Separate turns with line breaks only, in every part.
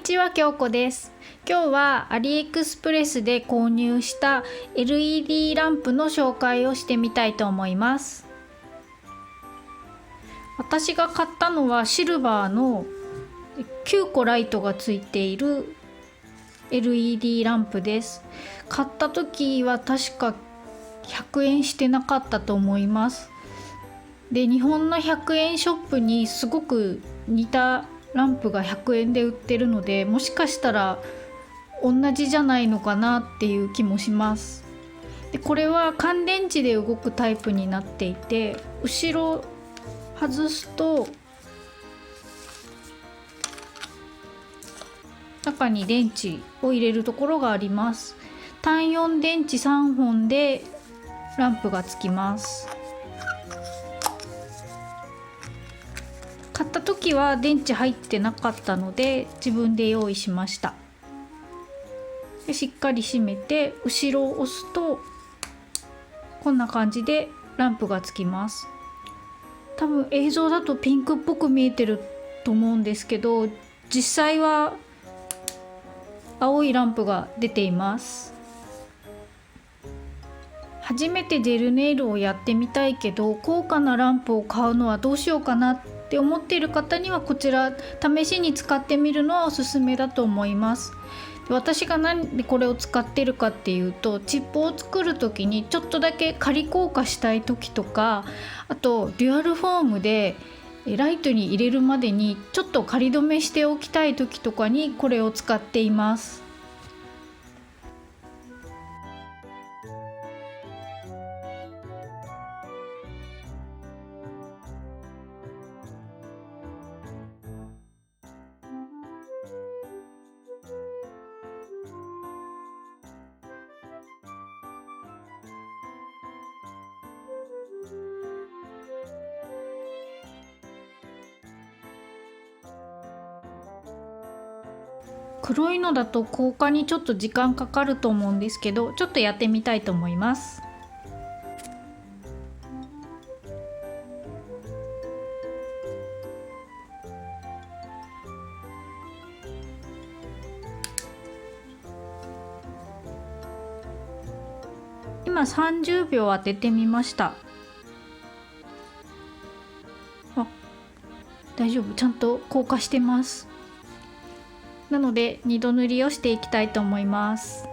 ちは、京子です。今日はアリエクスプレスで購入した LED ランプの紹介をしてみたいと思います。私が買ったのはシルバーの9個ライトがついている LED ランプです。買った時は確か100円してなかったと思います。で、日本の100円ショップにすごく似たランプが100円で売ってるので、もしかしたら同じじゃないのかなっていう気もします。で、これは乾電池で動くタイプになっていて、後ろ外すと中に電池を入れるところがあります。単4電池3本でランプがつきます。買った時は電池入ってなかったので自分で用意しました。で、しっかり閉めて後ろを押すとこんな感じでランプがつきます。多分映像だとピンクっぽく見えてると思うんですけど、実際は青いランプが出ています。初めてジェルネイルをやってみたいけど高価なランプを買うのはどうしようかなって思っている方には、こちら試しに使ってみるのはおすすめだと思います。私が何でこれを使ってるかっていうと、チップを作る時にちょっとだけ仮硬化したい時とか、あとデュアルフォームでライトに入れるまでにちょっと仮止めしておきたい時とかにこれを使っています。黒いのだと硬化にちょっと時間かかると思うんですけど、ちょっとやってみたいと思います。今30秒当ててみました。あ、大丈夫、ちゃんと硬化してます。なので2度塗りをしていきたいと思います。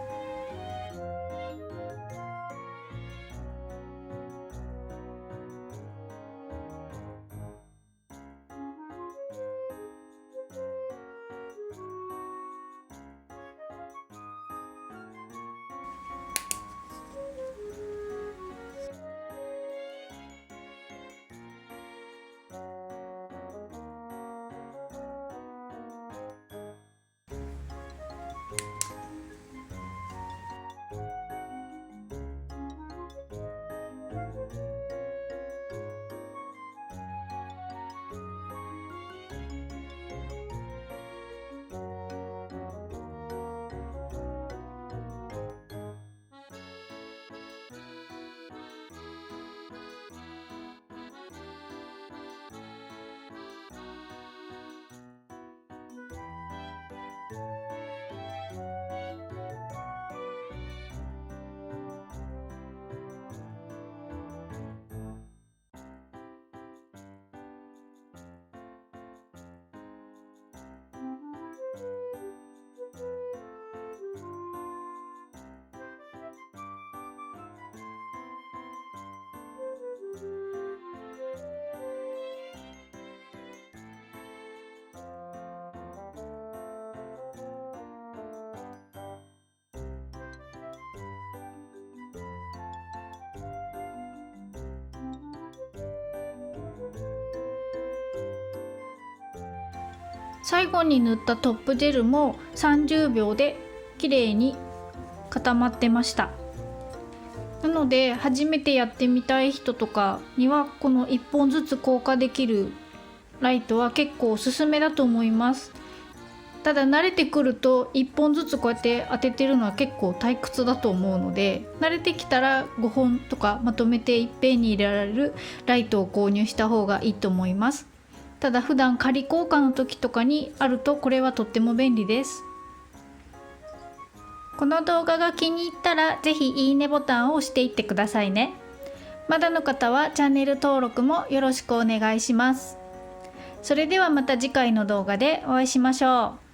最後に塗ったトップジェルも30秒で綺麗に固まってました。なので初めてやってみたい人とかにはこの1本ずつ硬化できるライトは結構おすすめだと思います。ただ慣れてくると1本ずつこうやって当ててるのは結構退屈だと思うので、慣れてきたら5本とかまとめていっぺんに入れられるライトを購入した方がいいと思います。ただ普段仮交換の時とかにあるとこれはとっても便利です。この動画が気に入ったらぜひいいねボタンを押していってくださいね。まだの方はチャンネル登録もよろしくお願いします。それではまた次回の動画でお会いしましょう。